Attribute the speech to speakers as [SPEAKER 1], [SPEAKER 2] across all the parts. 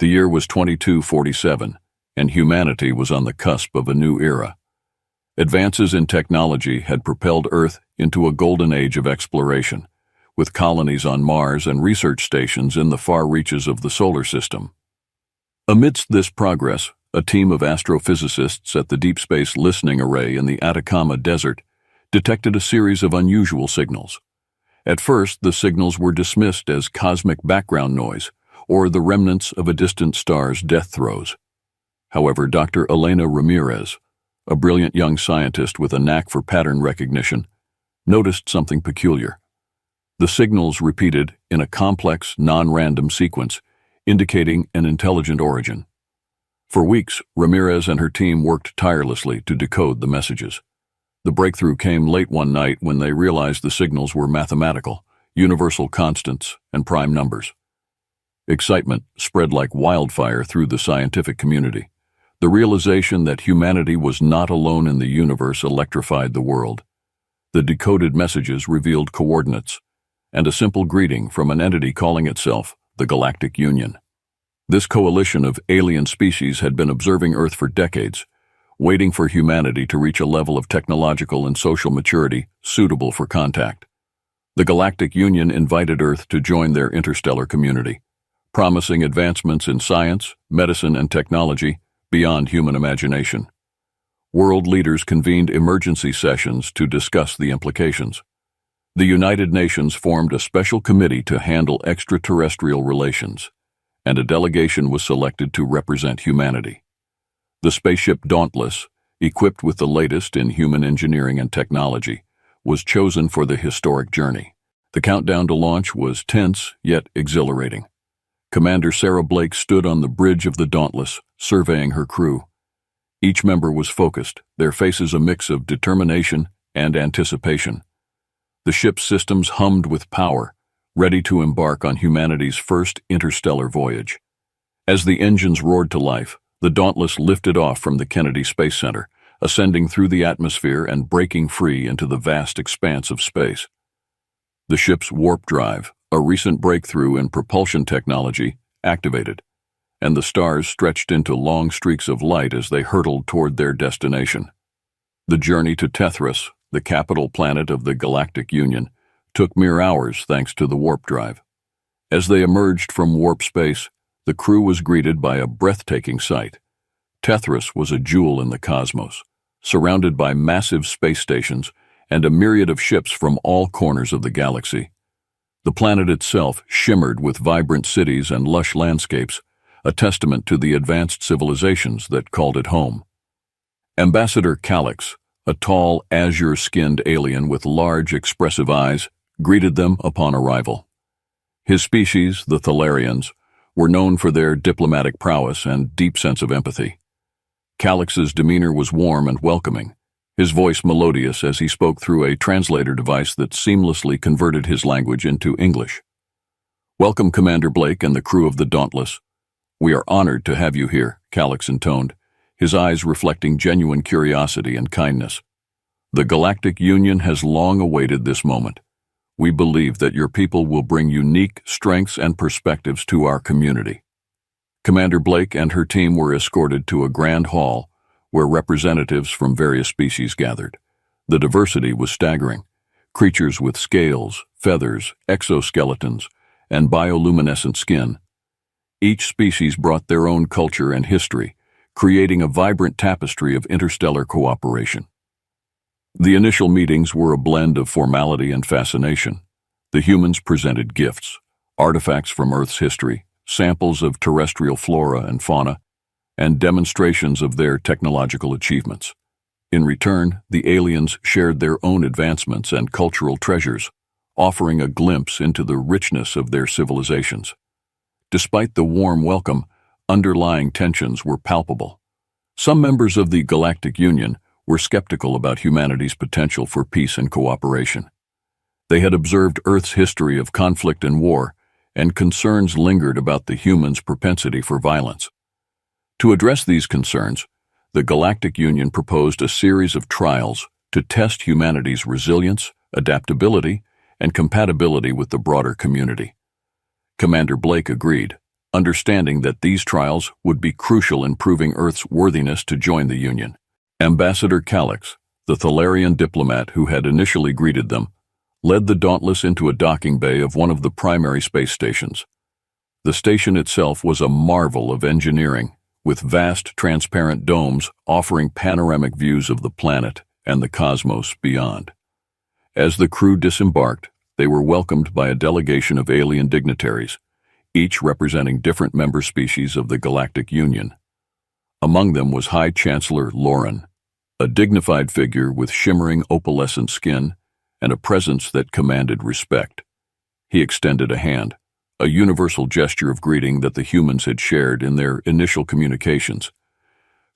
[SPEAKER 1] The year was 2247, and humanity was on the cusp of a new era. Advances in technology had propelled Earth into a golden age of exploration, with colonies on Mars and research stations in the far reaches of the solar system. Amidst this progress, a team of astrophysicists at the Deep Space Listening Array in the Atacama Desert detected a series of unusual signals. At first, the signals were dismissed as cosmic background noise, or the remnants of a distant star's death throes. However, Dr. Elena Ramirez, a brilliant young scientist with a knack for pattern recognition, noticed something peculiar. The signals repeated in a complex, non-random sequence, indicating an intelligent origin. For weeks, Ramirez and her team worked tirelessly to decode the messages. The breakthrough came late one night when they realized the signals were mathematical, universal constants, and prime numbers. Excitement spread like wildfire through the scientific community. The realization that humanity was not alone in the universe electrified the world. The decoded messages revealed coordinates, and a simple greeting from an entity calling itself the Galactic Union. This coalition of alien species had been observing Earth for decades, waiting for humanity to reach a level of technological and social maturity suitable for contact. The Galactic Union invited Earth to join their interstellar community, promising advancements in science, medicine, and technology beyond human imagination. World leaders convened emergency sessions to discuss the implications. The United Nations formed a special committee to handle extraterrestrial relations, and a delegation was selected to represent humanity. The spaceship Dauntless, equipped with the latest in human engineering and technology, was chosen for the historic journey. The countdown to launch was tense yet exhilarating. Commander Sarah Blake stood on the bridge of the Dauntless, surveying her crew. Each member was focused, their faces a mix of determination and anticipation. The ship's systems hummed with power, ready to embark on humanity's first interstellar voyage. As the engines roared to life, the Dauntless lifted off from the Kennedy Space Center, ascending through the atmosphere and breaking free into the vast expanse of space. The ship's warp drive, a recent breakthrough in propulsion technology, activated, and the stars stretched into long streaks of light as they hurtled toward their destination. The journey to Tethras, the capital planet of the Galactic Union, took mere hours thanks to the warp drive. As they emerged from warp space, the crew was greeted by a breathtaking sight. Tethras was a jewel in the cosmos, surrounded by massive space stations and a myriad of ships from all corners of the galaxy. The planet itself shimmered with vibrant cities and lush landscapes, a testament to the advanced civilizations that called it home. Ambassador Calix, a tall, azure-skinned alien with large, expressive eyes, greeted them upon arrival. His species, the Thalarians, were known for their diplomatic prowess and deep sense of empathy. Calix's demeanor was warm and welcoming, his voice melodious as he spoke through a translator device that seamlessly converted his language into English. "Welcome, Commander Blake and the crew of the Dauntless. We are honored to have you here," Calix intoned, his eyes reflecting genuine curiosity and kindness. "The Galactic Union has long awaited this moment. We believe that your people will bring unique strengths and perspectives to our community." Commander Blake and her team were escorted to a grand hall where representatives from various species gathered. The diversity was staggering. Creatures with scales, feathers, exoskeletons, and bioluminescent skin. Each species brought their own culture and history, creating a vibrant tapestry of interstellar cooperation. The initial meetings were a blend of formality and fascination. The humans presented gifts, artifacts from Earth's history, samples of terrestrial flora and fauna, and demonstrations of their technological achievements. In return, the aliens shared their own advancements and cultural treasures, offering a glimpse into the richness of their civilizations. Despite the warm welcome, underlying tensions were palpable. Some members of the Galactic Union were skeptical about humanity's potential for peace and cooperation. They had observed Earth's history of conflict and war, and concerns lingered about the humans' propensity for violence. To address these concerns, the Galactic Union proposed a series of trials to test humanity's resilience, adaptability, and compatibility with the broader community. Commander Blake agreed, understanding that these trials would be crucial in proving Earth's worthiness to join the Union. Ambassador Calix, the Thalarian diplomat who had initially greeted them, led the Dauntless into a docking bay of one of the primary space stations. The station itself was a marvel of engineering, with vast transparent domes offering panoramic views of the planet and the cosmos beyond. As the crew disembarked, they were welcomed by a delegation of alien dignitaries, each representing different member species of the Galactic Union. Among them was High Chancellor Lauren, a dignified figure with shimmering opalescent skin and a presence that commanded respect. He extended a hand, a universal gesture of greeting that the humans had shared in their initial communications.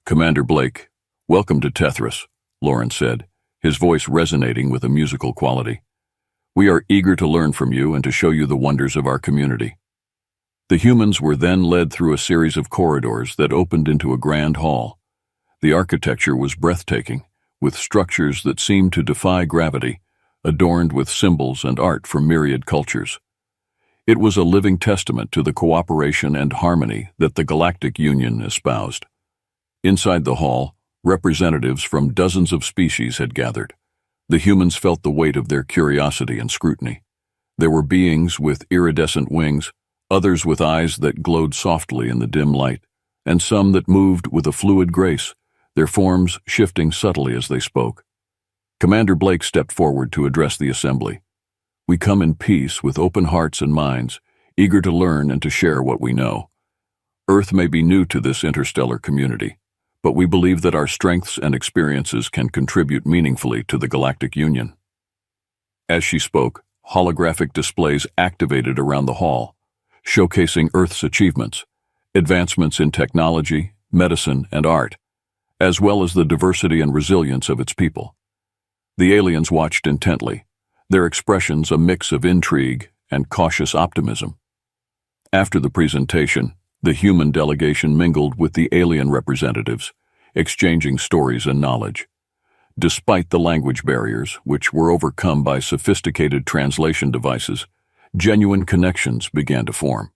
[SPEAKER 1] "Commander Blake, welcome to Tethras," Lauren said, his voice resonating with a musical quality. "We are eager to learn from you and to show you the wonders of our community." The humans were then led through a series of corridors that opened into a grand hall. The architecture was breathtaking, with structures that seemed to defy gravity, adorned with symbols and art from myriad cultures. It was a living testament to the cooperation and harmony that the Galactic Union espoused. Inside the hall, representatives from dozens of species had gathered. The humans felt the weight of their curiosity and scrutiny. There were beings with iridescent wings, others with eyes that glowed softly in the dim light, and some that moved with a fluid grace, their forms shifting subtly as they spoke. Commander Blake stepped forward to address the assembly. "We come in peace with open hearts and minds, eager to learn and to share what we know. Earth may be new to this interstellar community, but we believe that our strengths and experiences can contribute meaningfully to the Galactic Union." As she spoke, holographic displays activated around the hall, showcasing Earth's achievements, advancements in technology, medicine, and art, as well as the diversity and resilience of its people. The aliens watched intently, their expressions a mix of intrigue and cautious optimism. After the presentation, the human delegation mingled with the alien representatives, exchanging stories and knowledge. Despite the language barriers, which were overcome by sophisticated translation devices, genuine connections began to form.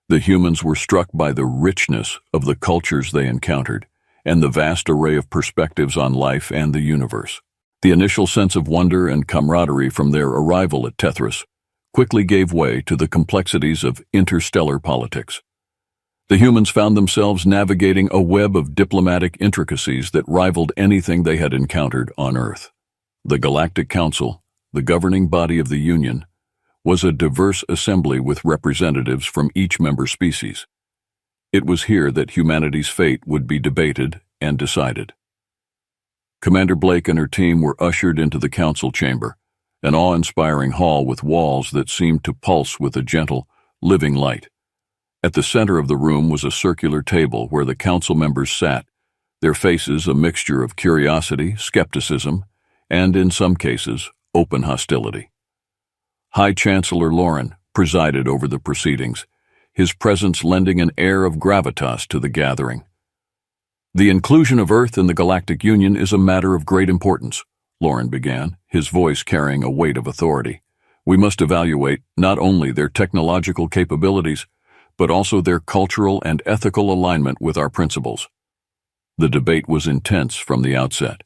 [SPEAKER 1] The humans were struck by the richness of the cultures they encountered and the vast array of perspectives on life and the universe. The initial sense of wonder and camaraderie from their arrival at Tethras quickly gave way to the complexities of interstellar politics. The humans found themselves navigating a web of diplomatic intricacies that rivaled anything they had encountered on Earth. The Galactic Council, the governing body of the Union, was a diverse assembly with representatives from each member species. It was here that humanity's fate would be debated and decided. Commander Blake and her team were ushered into the council chamber, an awe-inspiring hall with walls that seemed to pulse with a gentle, living light. At the center of the room was a circular table where the council members sat, their faces a mixture of curiosity, skepticism, and, in some cases, open hostility. High Chancellor Lauren presided over the proceedings, his presence lending an air of gravitas to the gathering. "The inclusion of Earth in the Galactic Union is a matter of great importance," Lauren began, his voice carrying a weight of authority. "We must evaluate not only their technological capabilities, but also their cultural and ethical alignment with our principles." The debate was intense from the outset.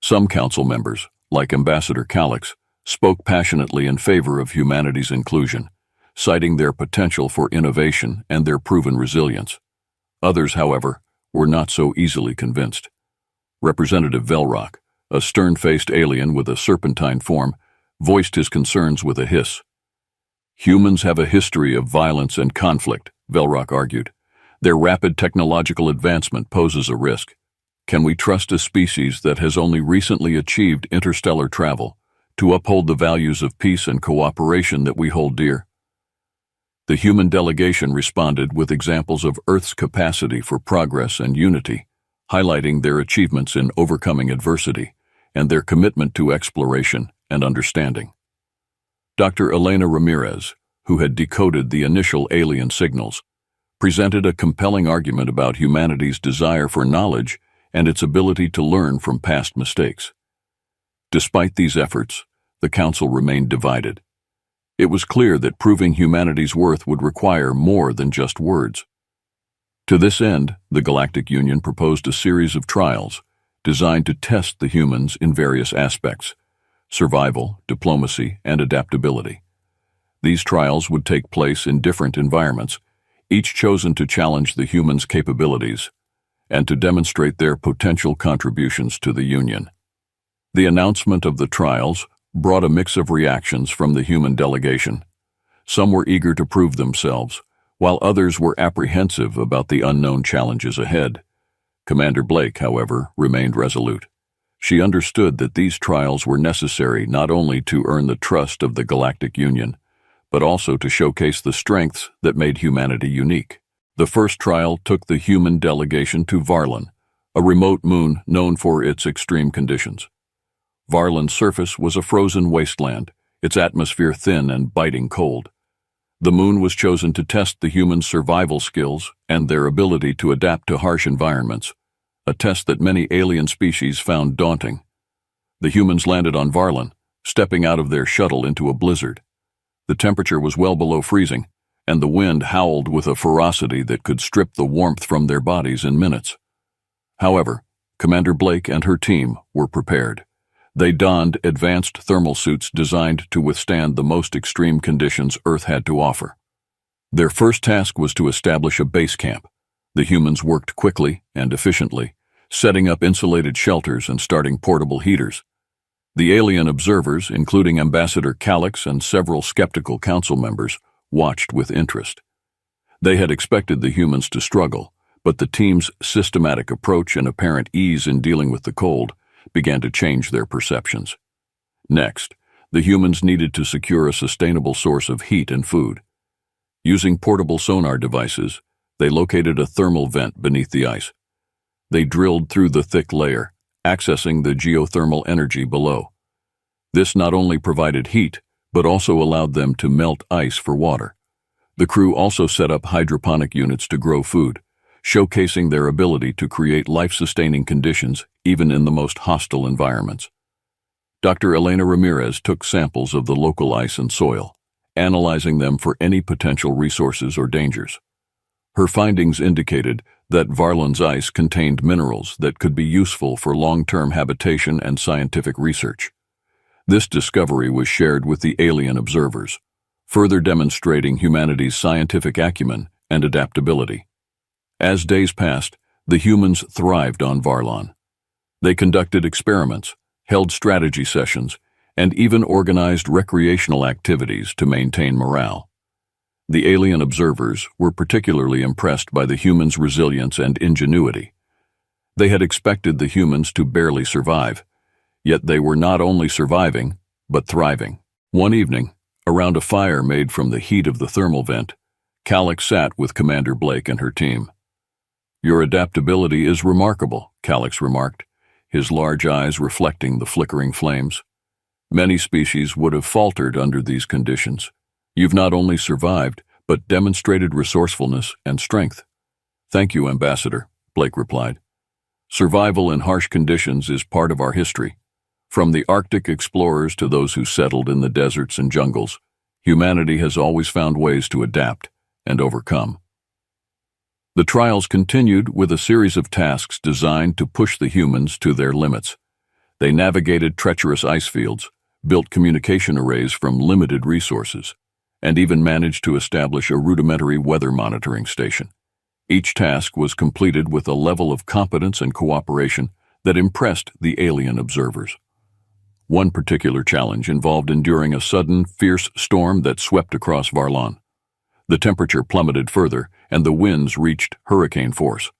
[SPEAKER 1] Some council members, like Ambassador Calix, spoke passionately in favor of humanity's inclusion, citing their potential for innovation and their proven resilience. Others, however, were not so easily convinced. Representative Velrock, a stern-faced alien with a serpentine form, voiced his concerns with a hiss. "Humans have a history of violence and conflict," Velrock argued. "Their rapid technological advancement poses a risk. Can we trust a species that has only recently achieved interstellar travel to uphold the values of peace and cooperation that we hold dear?" The human delegation responded with examples of Earth's capacity for progress and unity, highlighting their achievements in overcoming adversity and their commitment to exploration and understanding. Dr. Elena Ramirez, who had decoded the initial alien signals, presented a compelling argument about humanity's desire for knowledge and its ability to learn from past mistakes. Despite these efforts, the Council remained divided. It was clear that proving humanity's worth would require more than just words. To this end, the Galactic Union proposed a series of trials designed to test the humans in various aspects: survival, diplomacy, and adaptability. These trials would take place in different environments, each chosen to challenge the humans' capabilities and to demonstrate their potential contributions to the Union. The announcement of the trials brought a mix of reactions from the human delegation. Some were eager to prove themselves, while others were apprehensive about the unknown challenges ahead. Commander Blake, however, remained resolute. She understood that these trials were necessary not only to earn the trust of the Galactic Union, but also to showcase the strengths that made humanity unique. The first trial took the human delegation to Varlon, a remote moon known for its extreme conditions. Varlon's surface was a frozen wasteland, its atmosphere thin and biting cold. The moon was chosen to test the humans' survival skills and their ability to adapt to harsh environments, a test that many alien species found daunting. The humans landed on Varlon, stepping out of their shuttle into a blizzard. The temperature was well below freezing, and the wind howled with a ferocity that could strip the warmth from their bodies in minutes. However, Commander Blake and her team were prepared. They donned advanced thermal suits designed to withstand the most extreme conditions Earth had to offer. Their first task was to establish a base camp. The humans worked quickly and efficiently, setting up insulated shelters and starting portable heaters. The alien observers, including Ambassador Calix and several skeptical council members, watched with interest. They had expected the humans to struggle, but the team's systematic approach and apparent ease in dealing with the cold began to change their perceptions. Next, the humans needed to secure a sustainable source of heat and food. Using portable sonar devices, they located a thermal vent beneath the ice. They drilled through the thick layer, accessing the geothermal energy below. This not only provided heat, but also allowed them to melt ice for water. The crew also set up hydroponic units to grow food, showcasing their ability to create life-sustaining conditions even in the most hostile environments. Dr. Elena Ramirez took samples of the local ice and soil, analyzing them for any potential resources or dangers. Her findings indicated that Varlon's ice contained minerals that could be useful for long-term habitation and scientific research. This discovery was shared with the alien observers, further demonstrating humanity's scientific acumen and adaptability. As days passed, the humans thrived on Varlon. They conducted experiments, held strategy sessions, and even organized recreational activities to maintain morale. The alien observers were particularly impressed by the humans' resilience and ingenuity. They had expected the humans to barely survive, yet they were not only surviving, but thriving. One evening, around a fire made from the heat of the thermal vent, Calix sat with Commander Blake and her team. "Your adaptability is remarkable," Calix remarked, his large eyes reflecting the flickering flames. "Many species would have faltered under these conditions. You've not only survived, but demonstrated resourcefulness and strength." "Thank you, Ambassador," Blake replied. "Survival in harsh conditions is part of our history. From the Arctic explorers to those who settled in the deserts and jungles, humanity has always found ways to adapt and overcome." The trials continued with a series of tasks designed to push the humans to their limits. They navigated treacherous ice fields, built communication arrays from limited resources, and even managed to establish a rudimentary weather monitoring station. Each task was completed with a level of competence and cooperation that impressed the alien observers. One particular challenge involved enduring a sudden, fierce storm that swept across Varlon. The temperature plummeted further, and the winds reached hurricane force.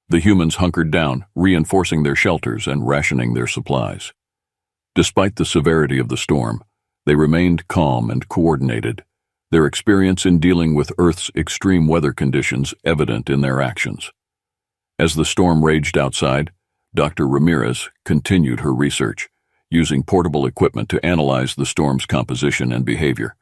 [SPEAKER 1] The humans hunkered down, reinforcing their shelters and rationing their supplies. Despite the severity of the storm, they remained calm and coordinated, their experience in dealing with Earth's extreme weather conditions evident in their actions. As the storm raged outside, Dr. Ramirez continued her research, using portable equipment to analyze the storm's composition and behavior.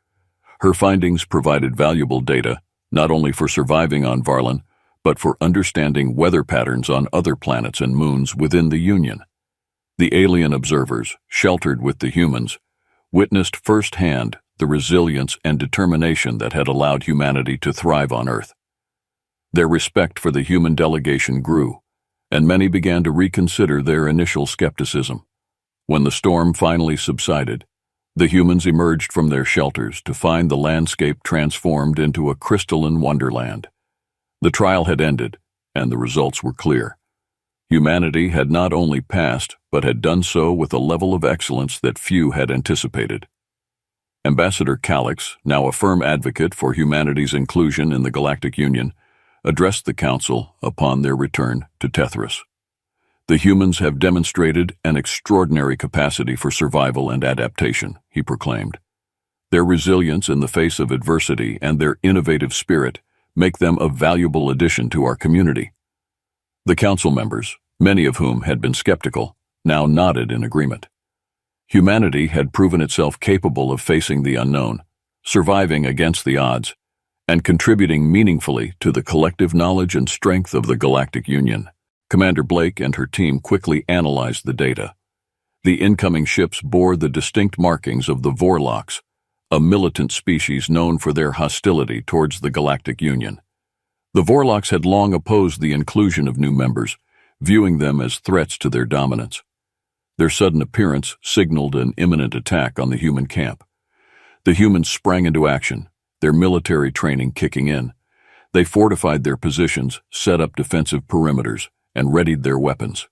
[SPEAKER 1] Her findings provided valuable data, not only for surviving on Varlon, but for understanding weather patterns on other planets and moons within the Union. The alien observers, sheltered with the humans, witnessed firsthand the resilience and determination that had allowed humanity to thrive on Earth. Their respect for the human delegation grew, and many began to reconsider their initial skepticism. When the storm finally subsided, the humans emerged from their shelters to find the landscape transformed into a crystalline wonderland. The trial had ended, and the results were clear. Humanity had not only passed, but had done so with a level of excellence that few had anticipated. Ambassador Calix, now a firm advocate for humanity's inclusion in the Galactic Union, addressed the Council upon their return to Tethras. "The humans have demonstrated an extraordinary capacity for survival and adaptation," he proclaimed. "Their resilience in the face of adversity and their innovative spirit make them a valuable addition to our community." The Council members, many of whom had been skeptical, now nodded in agreement. Humanity had proven itself capable of facing the unknown, surviving against the odds, and contributing meaningfully to the collective knowledge and strength of the Galactic Union. Commander Blake and her team quickly analyzed the data. The incoming ships bore the distinct markings of the Vorlocks, a militant species known for their hostility towards the Galactic Union. The Vorlocks had long opposed the inclusion of new members, viewing them as threats to their dominance. Their sudden appearance signaled an imminent attack on the human camp. The humans sprang into action, their military training kicking in. They fortified their positions, set up defensive perimeters, and readied their weapons.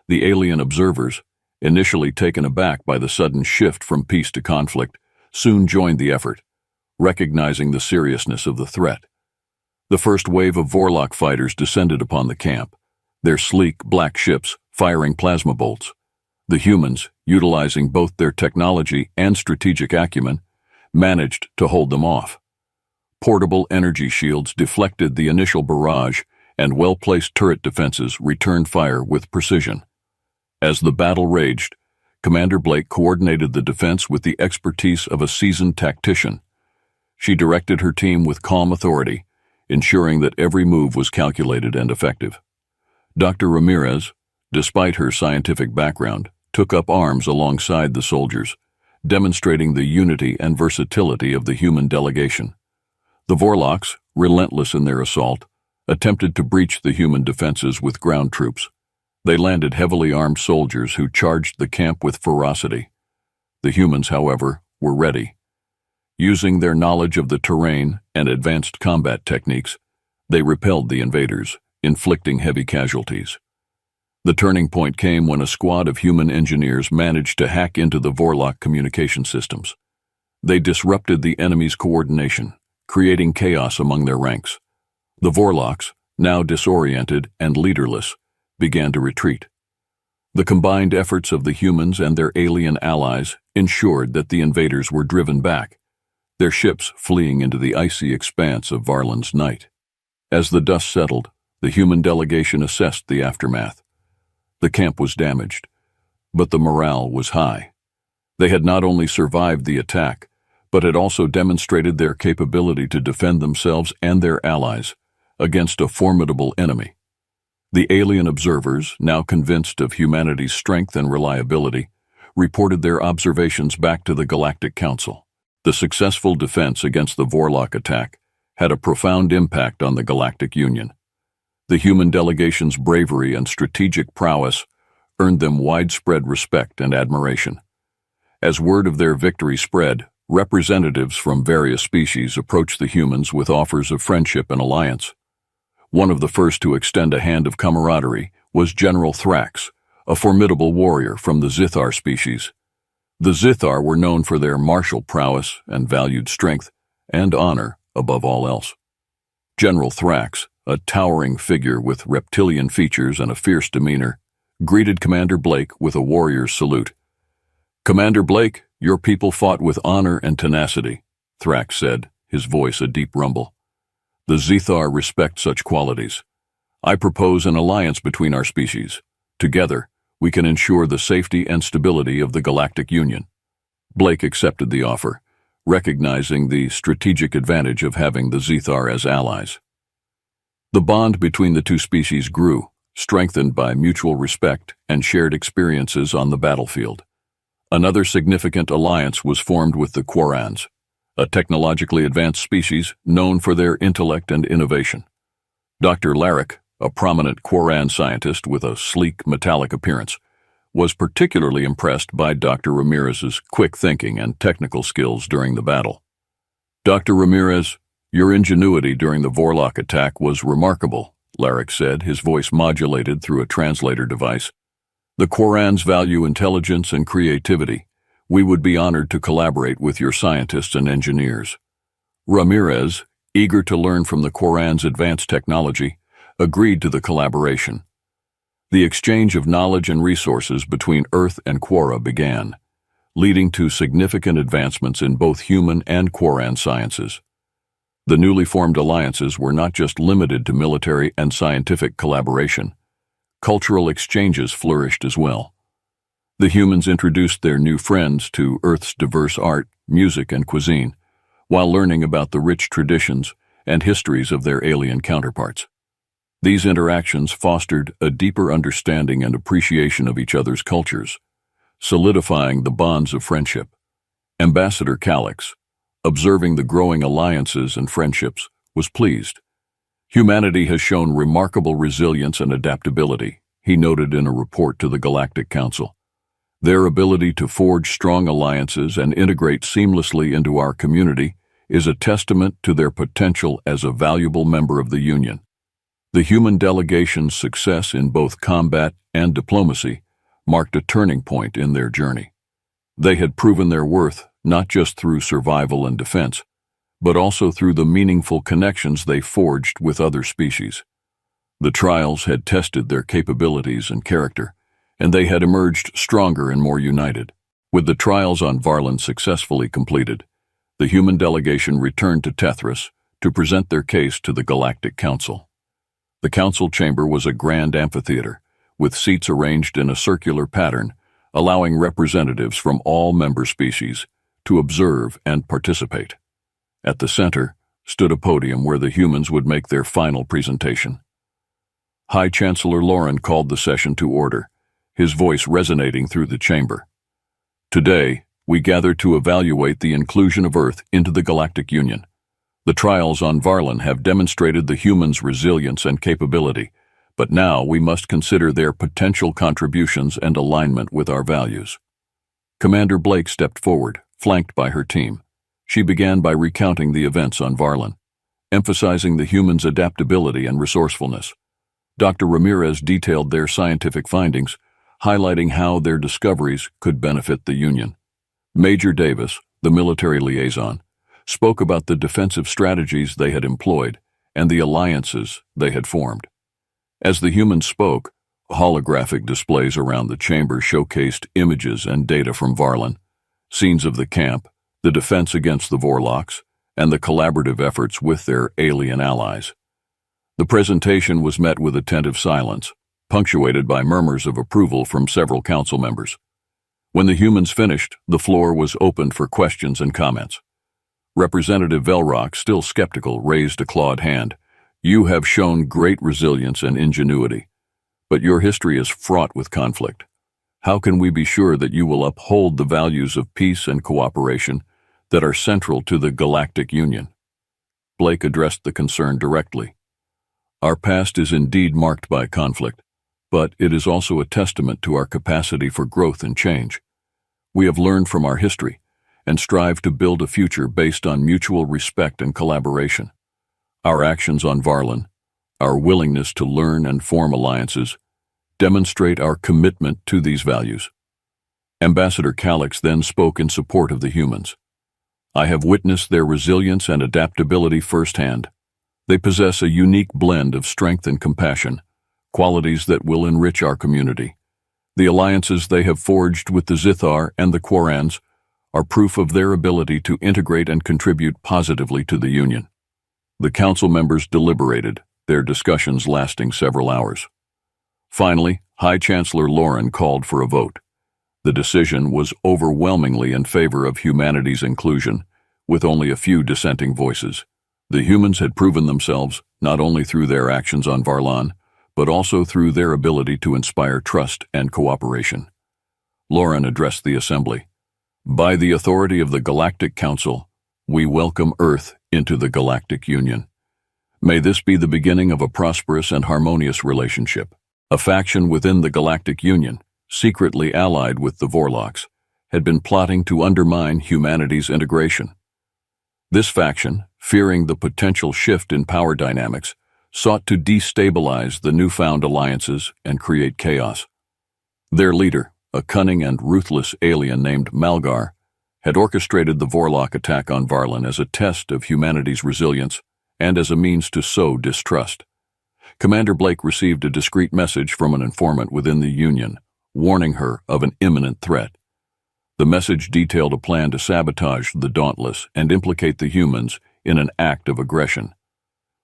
[SPEAKER 1] The alien observers, initially taken aback by the sudden shift from peace to conflict, soon joined the effort, recognizing the seriousness of the threat. The first wave of Vorlock fighters descended upon the camp, their sleek black ships firing plasma bolts. The humans, utilizing both their technology and strategic acumen, managed to hold them off. Portable energy shields deflected the initial barrage, and well-placed turret defenses returned fire with precision. As the battle raged, Commander Blake coordinated the defense with the expertise of a seasoned tactician. She directed her team with calm authority, ensuring that every move was calculated and effective. Dr. Ramirez, despite her scientific background, took up arms alongside the soldiers, demonstrating the unity and versatility of the human delegation. The Vorlocks, relentless in their assault, attempted to breach the human defenses with ground troops. They landed heavily armed soldiers who charged the camp with ferocity. The humans, however, were ready. Using their knowledge of the terrain and advanced combat techniques, they repelled the invaders, inflicting heavy casualties. The turning point came when a squad of human engineers managed to hack into the Vorlock communication systems. They disrupted the enemy's coordination, creating chaos among their ranks. The Vorlocks, now disoriented and leaderless, began to retreat. The combined efforts of the humans and their alien allies ensured that the invaders were driven back, their ships fleeing into the icy expanse of Varlin's night. As the dust settled, the human delegation assessed the aftermath. The camp was damaged, but the morale was high. They had not only survived the attack, but had also demonstrated their capability to defend themselves and their allies against a formidable enemy. The alien observers, now convinced of humanity's strength and reliability, reported their observations back to the Galactic Council. The successful defense against the Vorlock attack had a profound impact on the Galactic Union. The human delegation's bravery and strategic prowess earned them widespread respect and admiration. As word of their victory spread, representatives from various species approached the humans with offers of friendship and alliance. One of the first to extend a hand of camaraderie was General Thrax, a formidable warrior from the Zithar species. The Zithar were known for their martial prowess and valued strength and honor above all else. General Thrax, a towering figure with reptilian features and a fierce demeanor, greeted Commander Blake with a warrior's salute. "Commander Blake, your people fought with honor and tenacity," Thrax said, his voice a deep rumble. "The Zithar respect such qualities. I propose an alliance between our species. Together, we can ensure the safety and stability of the Galactic Union." Blake accepted the offer, recognizing the strategic advantage of having the Zithar as allies. The bond between the two species grew, strengthened by mutual respect and shared experiences on the battlefield. Another significant alliance was formed with the Quarans, a technologically advanced species known for their intellect and innovation. Dr. Larrick, a prominent Quaran scientist with a sleek, metallic appearance, was particularly impressed by Dr. Ramirez's quick thinking and technical skills during the battle. "Dr. Ramirez, your ingenuity during the Vorlock attack was remarkable," Larrick said, his voice modulated through a translator device. "The Quarans value intelligence and creativity. We would be honored to collaborate with your scientists and engineers." Ramirez, eager to learn from the Quarans' advanced technology, agreed to the collaboration. The exchange of knowledge and resources between Earth and Quora began, leading to significant advancements in both human and Quaran sciences. The newly formed alliances were not just limited to military and scientific collaboration. Cultural exchanges flourished as well. The humans introduced their new friends to Earth's diverse art, music, and cuisine, while learning about the rich traditions and histories of their alien counterparts. These interactions fostered a deeper understanding and appreciation of each other's cultures, solidifying the bonds of friendship. Ambassador Calix, observing the growing alliances and friendships, was pleased. "Humanity has shown remarkable resilience and adaptability," he noted in a report to the Galactic Council. "Their ability to forge strong alliances and integrate seamlessly into our community is a testament to their potential as a valuable member of the Union." The human delegation's success in both combat and diplomacy marked a turning point in their journey. They had proven their worth not just through survival and defense, but also through the meaningful connections they forged with other species. The trials had tested their capabilities and character, and they had emerged stronger and more united. With the trials on Varlan successfully completed, the human delegation returned to Tethras to present their case to the Galactic Council. The council chamber was a grand amphitheater, with seats arranged in a circular pattern, allowing representatives from all member species to observe and participate. At the center stood a podium where the humans would make their final presentation. High Chancellor Lauren called the session to order, his voice resonating through the chamber. "Today, we gather to evaluate the inclusion of Earth into the Galactic Union. The trials on Varlan have demonstrated the humans' resilience and capability, but now we must consider their potential contributions and alignment with our values." Commander Blake stepped forward, flanked by her team. She began by recounting the events on Varlan, emphasizing the humans' adaptability and resourcefulness. Dr. Ramirez detailed their scientific findings, highlighting how their discoveries could benefit the Union. Major Davis, the military liaison, spoke about the defensive strategies they had employed and the alliances they had formed. As the humans spoke, holographic displays around the chamber showcased images and data from Varlan, scenes of the camp, the defense against the Vorlocks, and the collaborative efforts with their alien allies. The presentation was met with attentive silence, punctuated by murmurs of approval from several council members. When the humans finished, the floor was opened for questions and comments. Representative Velrock, still skeptical, raised a clawed hand. "You have shown great resilience and ingenuity, but your history is fraught with conflict. How can we be sure that you will uphold the values of peace and cooperation that are central to the Galactic Union?" Blake addressed the concern directly. "Our past is indeed marked by conflict, but it is also a testament to our capacity for growth and change. We have learned from our history and strive to build a future based on mutual respect and collaboration. Our actions on Varlan, our willingness to learn and form alliances, demonstrate our commitment to these values." Ambassador Calix then spoke in support of the humans. "I have witnessed their resilience and adaptability firsthand. They possess a unique blend of strength and compassion, qualities that will enrich our community. The alliances they have forged with the Zithar and the Quarans are proof of their ability to integrate and contribute positively to the Union." The council members deliberated, their discussions lasting several hours. Finally, High Chancellor Lauren called for a vote. The decision was overwhelmingly in favor of humanity's inclusion, with only a few dissenting voices. The humans had proven themselves not only through their actions on Varlan, but also through their ability to inspire trust and cooperation. Lauren addressed the assembly. By the authority of the Galactic Council, we welcome Earth into the Galactic Union. May this be the beginning of a prosperous and harmonious relationship. A faction within the Galactic Union, secretly allied with the Vorloks, had been plotting to undermine humanity's integration. This faction, fearing the potential shift in power dynamics, sought to destabilize the newfound alliances and create chaos. Their leader, a cunning and ruthless alien named Malgar, had orchestrated the Vorlok attack on Varlin as a test of humanity's resilience and as a means to sow distrust. Commander Blake received a discreet message from an informant within the Union, warning her of an imminent threat. The message detailed a plan to sabotage the Dauntless and implicate the humans in an act of aggression.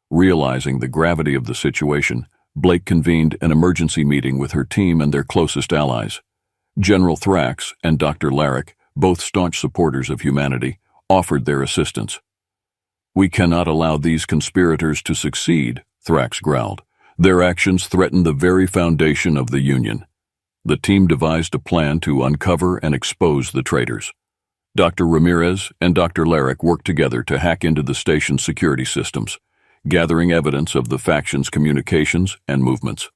[SPEAKER 1] Realizing the gravity of the situation, Blake convened an emergency meeting with her team and their closest allies. General Thrax and Dr. Larrick, both staunch supporters of humanity, offered their assistance. "We cannot allow these conspirators to succeed," Thrax growled. "Their actions threaten the very foundation of the Union." The team devised a plan to uncover and expose the traitors. Dr. Ramirez and Dr. Larrick worked together to hack into the station's security systems, gathering evidence of the faction's communications and movements.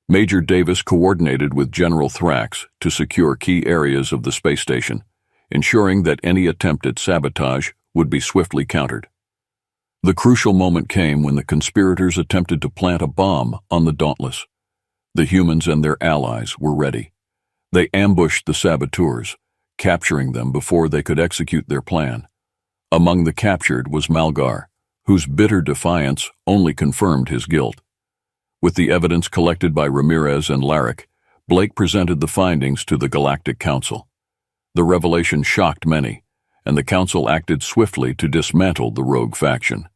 [SPEAKER 1] Major Davis coordinated with General Thrax to secure key areas of the space station, ensuring that any attempt at sabotage would be swiftly countered. The crucial moment came when the conspirators attempted to plant a bomb on the Dauntless. The humans and their allies were ready. They ambushed the saboteurs, capturing them before they could execute their plan. Among the captured was Malgar, whose bitter defiance only confirmed his guilt. With the evidence collected by Ramirez and Larrick, Blake presented the findings to the Galactic Council. The revelation shocked many, and the Council acted swiftly to dismantle the rogue faction.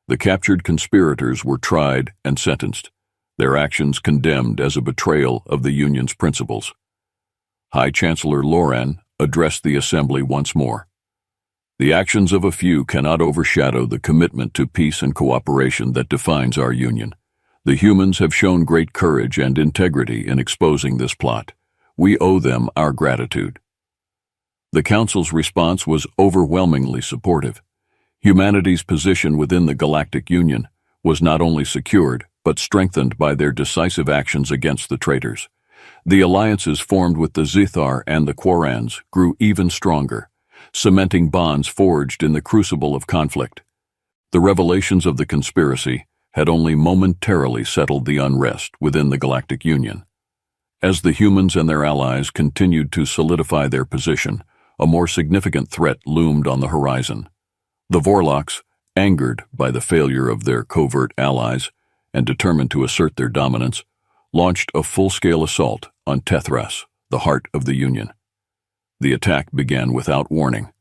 [SPEAKER 1] The captured conspirators were tried and sentenced, their actions condemned as a betrayal of the Union's principles. High Chancellor Loran addressed the Assembly once more. "The actions of a few cannot overshadow the commitment to peace and cooperation that defines our Union. The humans have shown great courage and integrity in exposing this plot. We owe them our gratitude." The Council's response was overwhelmingly supportive. Humanity's position within the Galactic Union was not only secured, but strengthened by their decisive actions against the traitors. The alliances formed with the Zithar and the Quarans grew even stronger, cementing bonds forged in the crucible of conflict. The revelations of the conspiracy had only momentarily settled the unrest within the Galactic Union. As the humans and their allies continued to solidify their position, a more significant threat loomed on the horizon. The Vorloks, angered by the failure of their covert allies and determined to assert their dominance, launched a full-scale assault on Tethras, the heart of the Union. The attack began without warning.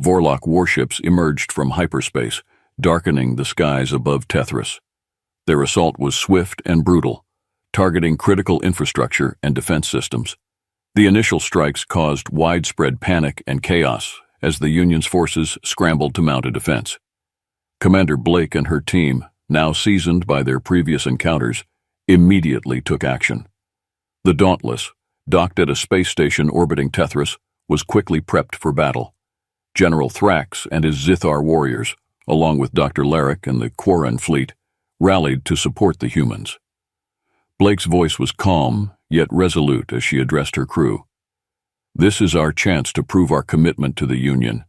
[SPEAKER 1] Vorlok warships emerged from hyperspace, darkening the skies above Tethras. Their assault was swift and brutal, targeting critical infrastructure and defense systems. The initial strikes caused widespread panic and chaos as the Union's forces scrambled to mount a defense. Commander Blake and her team, now seasoned by their previous encounters, immediately took action. The Dauntless, docked at a space station orbiting Tethras, was quickly prepped for battle. General Thrax and his Zithar warriors, along with Dr. Larrick and the Quaran fleet, rallied to support the humans. Blake's voice was calm, yet resolute as she addressed her crew. "This is our chance to prove our commitment to the Union.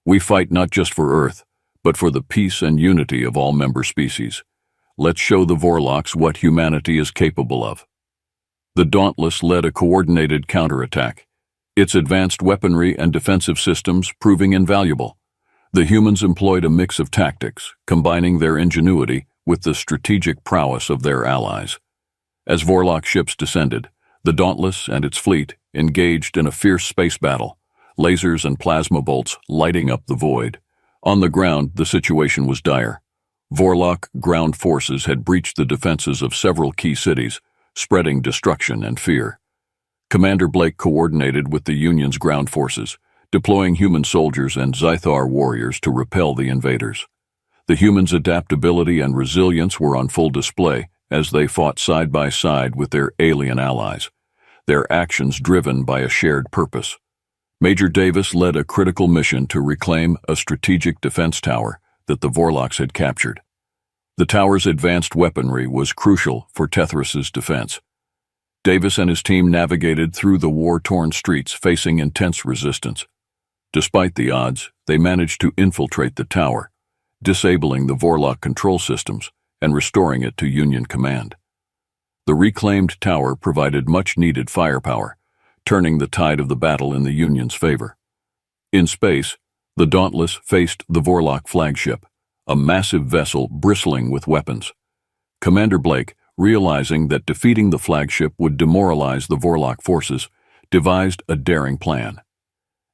[SPEAKER 1] We fight not just for Earth, but for the peace and unity of all member species. Let's show the Vorloks what humanity is capable of." The Dauntless led a coordinated counterattack, its advanced weaponry and defensive systems proving invaluable. The humans employed a mix of tactics, combining their ingenuity with the strategic prowess of their allies. As Vorlok ships descended, the Dauntless and its fleet engaged in a fierce space battle, lasers and plasma bolts lighting up the void. On the ground, the situation was dire. Vorlok ground forces had breached the defenses of several key cities, spreading destruction and fear. Commander Blake coordinated with the Union's ground forces, deploying human soldiers and Zithar warriors to repel the invaders. The humans' adaptability and resilience were on full display as they fought side by side with their alien allies. their actions driven by a shared purpose. Major Davis led a critical mission to reclaim a strategic defense tower that the Vorloks had captured. The tower's advanced weaponry was crucial for Tethras's defense. Davis and his team navigated through the war-torn streets facing intense resistance. Despite the odds, they managed to infiltrate the tower, disabling the Vorlok control systems and restoring it to Union command. The reclaimed tower provided much-needed firepower, turning the tide of the battle in the Union's favor. In space, the Dauntless faced the Vorlok flagship, a massive vessel bristling with weapons. Commander Blake, realizing that defeating the flagship would demoralize the Vorlok forces, devised a daring plan.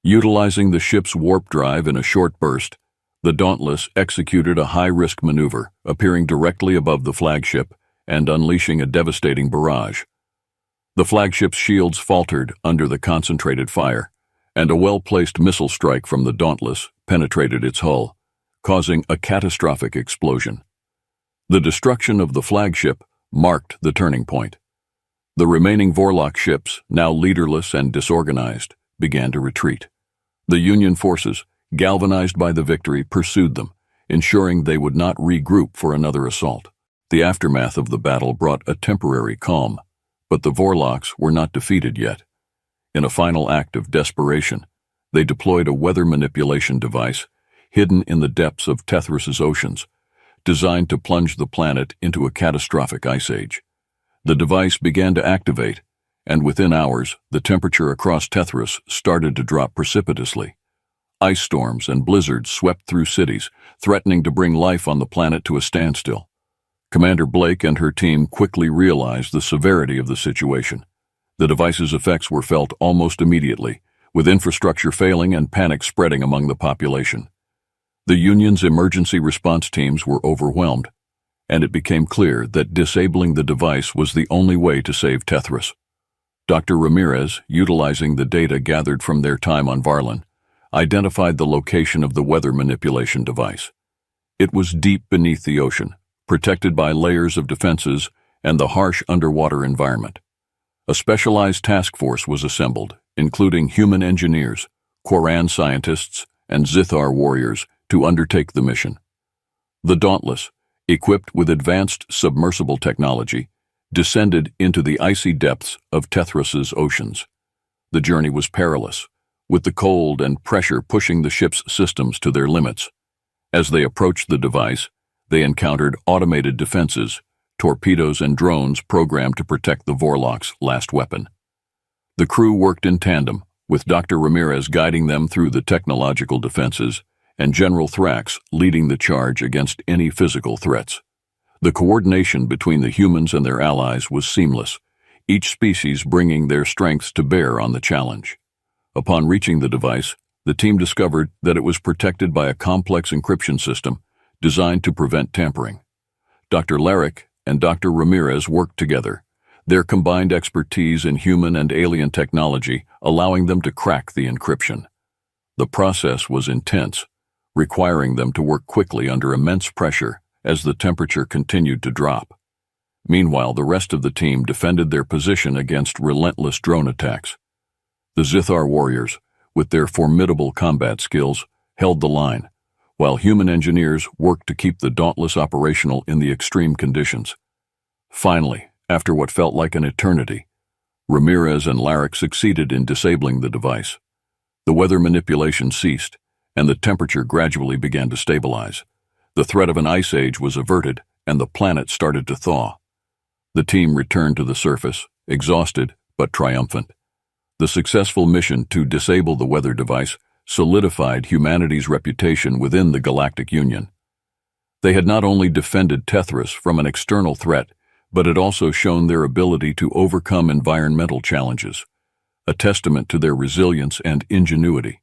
[SPEAKER 1] Utilizing the ship's warp drive in a short burst, the Dauntless executed a high-risk maneuver, appearing directly above the flagship and unleashing a devastating barrage. The flagship's shields faltered under the concentrated fire, and a well-placed missile strike from the Dauntless penetrated its hull, causing a catastrophic explosion. The destruction of the flagship marked the turning point. The remaining Vorlok ships, now leaderless and disorganized, began to retreat. The Union forces, galvanized by the victory, pursued them, ensuring they would not regroup for another assault. The aftermath of the battle brought a temporary calm, but the Vorloks were not defeated yet. In a final act of desperation, they deployed a weather manipulation device hidden in the depths of Tethras's oceans, designed to plunge the planet into a catastrophic ice age. The device began to activate, and within hours, the temperature across Tethras started to drop precipitously. Ice storms and blizzards swept through cities, threatening to bring life on the planet to a standstill. Commander Blake and her team quickly realized the severity of the situation. The device's effects were felt almost immediately, with infrastructure failing and panic spreading among the population. The Union's emergency response teams were overwhelmed, and it became clear that disabling the device was the only way to save Tethras. Dr. Ramirez, utilizing the data gathered from their time on Varlin, identified the location of the weather manipulation device. It was deep beneath the ocean, protected by layers of defenses and the harsh underwater environment. A specialized task force was assembled, including human engineers, Quran scientists, and Zithar warriors, to undertake the mission. The Dauntless, equipped with advanced submersible technology, descended into the icy depths of Tethras's oceans. The journey was perilous, with the cold and pressure pushing the ship's systems to their limits. As they approached the device, they encountered automated defenses, torpedoes and drones programmed to protect the Vorlok's last weapon. The crew worked in tandem, with Dr. Ramirez guiding them through the technological defenses and General Thrax leading the charge against any physical threats. The coordination between the humans and their allies was seamless, each species bringing their strengths to bear on the challenge. Upon reaching the device, the team discovered that it was protected by a complex encryption system designed to prevent tampering. Dr. Larrick and Dr. Ramirez worked together, their combined expertise in human and alien technology allowing them to crack the encryption. The process was intense, requiring them to work quickly under immense pressure as the temperature continued to drop. Meanwhile, the rest of the team defended their position against relentless drone attacks. The Zithar warriors, with their formidable combat skills, held the line, while human engineers worked to keep the Dauntless operational in the extreme conditions. Finally, after what felt like an eternity, Ramirez and Larrick succeeded in disabling the device. The weather manipulation ceased, and the temperature gradually began to stabilize. The threat of an ice age was averted, and the planet started to thaw. The team returned to the surface, exhausted but triumphant. The successful mission to disable the weather device solidified humanity's reputation within the Galactic Union. They had not only defended Tethras from an external threat, but had also shown their ability to overcome environmental challenges, a testament to their resilience and ingenuity.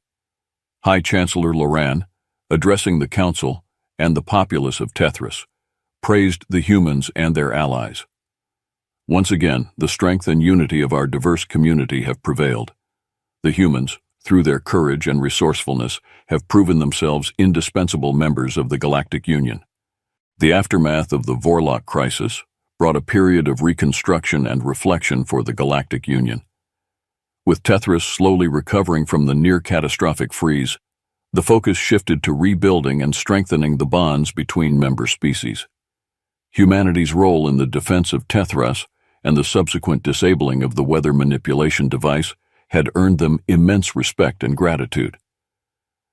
[SPEAKER 1] High Chancellor Loran, addressing the Council and the populace of Tethras, praised the humans and their allies. Once again, the strength and unity of our diverse community have prevailed. The humans, through their courage and resourcefulness, have proven themselves indispensable members of the Galactic Union. The aftermath of the Vorlok crisis brought a period of reconstruction and reflection for the Galactic Union. With Tethys slowly recovering from the near-catastrophic freeze, the focus shifted to rebuilding and strengthening the bonds between member species. Humanity's role in the defense of Tethys and the subsequent disabling of the weather manipulation device had earned them immense respect and gratitude.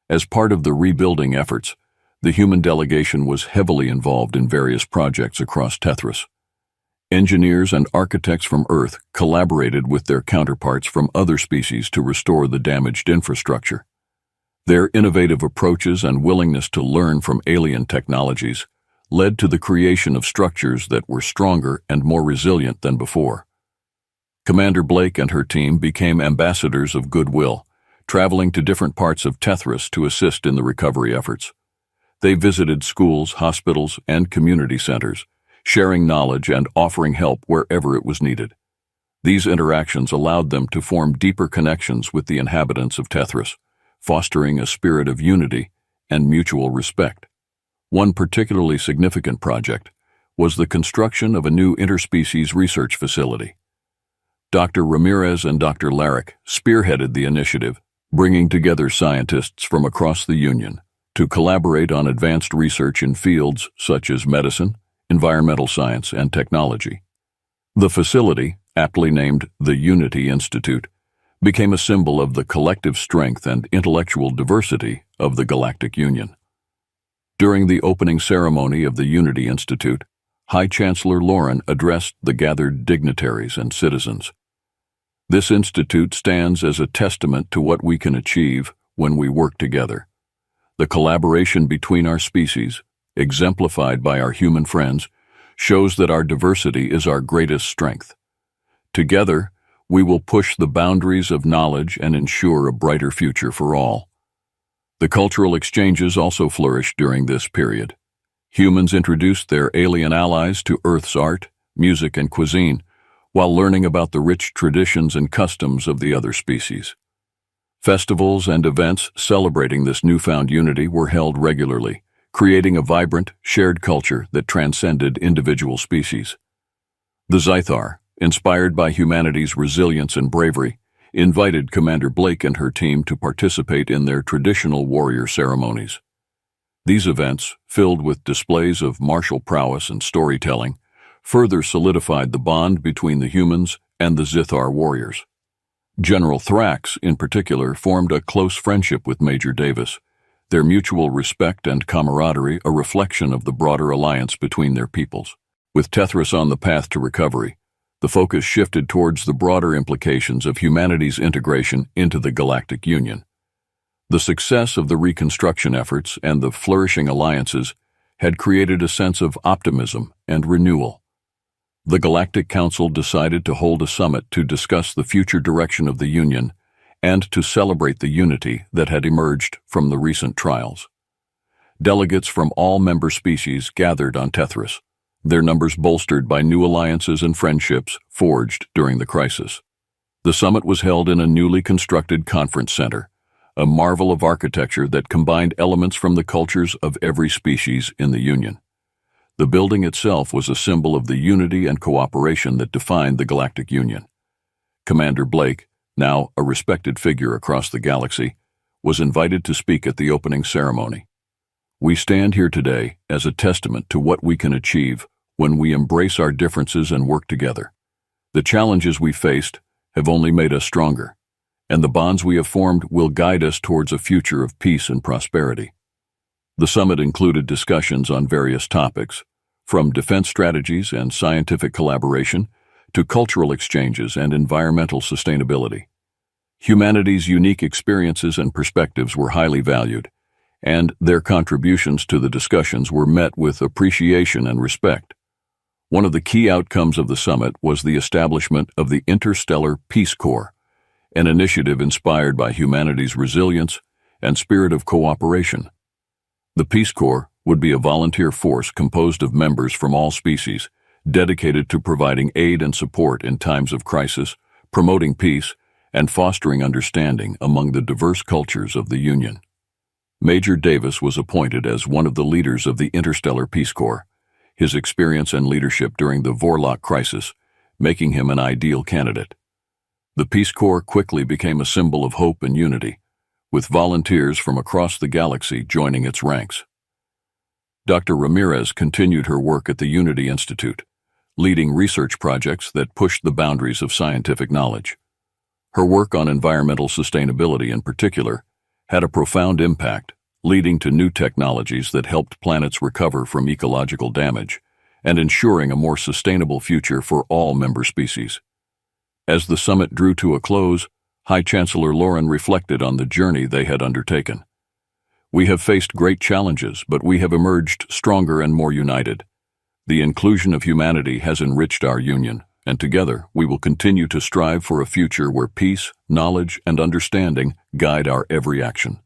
[SPEAKER 1] As part of the rebuilding efforts, the human delegation was heavily involved in various projects across Tethys. Engineers and architects from Earth collaborated with their counterparts from other species to restore the damaged infrastructure. Their innovative approaches and willingness to learn from alien technologies led to the creation of structures that were stronger and more resilient than before. Commander Blake and her team became ambassadors of goodwill, traveling to different parts of Tethys to assist in the recovery efforts. They visited schools, hospitals, and community centers, sharing knowledge and offering help wherever it was needed. These interactions allowed them to form deeper connections with the inhabitants of Tethys, fostering a spirit of unity and mutual respect. One particularly significant project was the construction of a new interspecies research facility. Dr. Ramirez and Dr. Larrick spearheaded the initiative, bringing together scientists from across the Union to collaborate on advanced research in fields such as medicine, environmental science, and technology. The facility, aptly named the Unity Institute, became a symbol of the collective strength and intellectual diversity of the Galactic Union. During the opening ceremony of the Unity Institute, High Chancellor Lauren addressed the gathered dignitaries and citizens. This institute stands as a testament to what we can achieve when we work together. The collaboration between our species, exemplified by our human friends, shows that our diversity is our greatest strength. Together, we will push the boundaries of knowledge and ensure a brighter future for all. The cultural exchanges also flourished during this period. Humans introduced their alien allies to Earth's art, music, and cuisine, while learning about the rich traditions and customs of the other species. Festivals and events celebrating this newfound unity were held regularly, creating a vibrant, shared culture that transcended individual species. The Zythar, inspired by humanity's resilience and bravery, invited Commander Blake and her team to participate in their traditional warrior ceremonies. These events, filled with displays of martial prowess and storytelling, further solidified the bond between the humans and the Zythar warriors. General Thrax, in particular, formed a close friendship with Major Davis, their mutual respect and camaraderie a reflection of the broader alliance between their peoples. With Tethys on the path to recovery, the focus shifted towards the broader implications of humanity's integration into the Galactic Union. The success of the reconstruction efforts and the flourishing alliances had created a sense of optimism and renewal. The Galactic Council decided to hold a summit to discuss the future direction of the Union and to celebrate the unity that had emerged from the recent trials. Delegates from all member species gathered on Tethys, their numbers bolstered by new alliances and friendships forged during the crisis. The summit was held in a newly constructed conference center, a marvel of architecture that combined elements from the cultures of every species in the Union. The building itself was a symbol of the unity and cooperation that defined the Galactic Union. Commander Blake, now a respected figure across the galaxy, was invited to speak at the opening ceremony. We stand here today as a testament to what we can achieve when we embrace our differences and work together. The challenges we faced have only made us stronger, and the bonds we have formed will guide us towards a future of peace and prosperity. The summit included discussions on various topics, from defense strategies and scientific collaboration to cultural exchanges and environmental sustainability. Humanity's unique experiences and perspectives were highly valued, and their contributions to the discussions were met with appreciation and respect. One of the key outcomes of the summit was the establishment of the Interstellar Peace Corps, an initiative inspired by humanity's resilience and spirit of cooperation. The Peace Corps would be a volunteer force composed of members from all species, dedicated to providing aid and support in times of crisis, promoting peace, and fostering understanding among the diverse cultures of the Union. Major Davis was appointed as one of the leaders of the Interstellar Peace Corps, his experience and leadership during the Vorlock crisis making him an ideal candidate. The Peace Corps quickly became a symbol of hope and unity, with volunteers from across the galaxy joining its ranks. Dr. Ramirez continued her work at the Unity Institute, leading research projects that pushed the boundaries of scientific knowledge. Her work on environmental sustainability in particular had a profound impact, leading to new technologies that helped planets recover from ecological damage and ensuring a more sustainable future for all member species. As the summit drew to a close, High Chancellor Lauren reflected on the journey they had undertaken. "We have faced great challenges, but we have emerged stronger and more united. The inclusion of humanity has enriched our union, and together we will continue to strive for a future where peace, knowledge, and understanding guide our every action."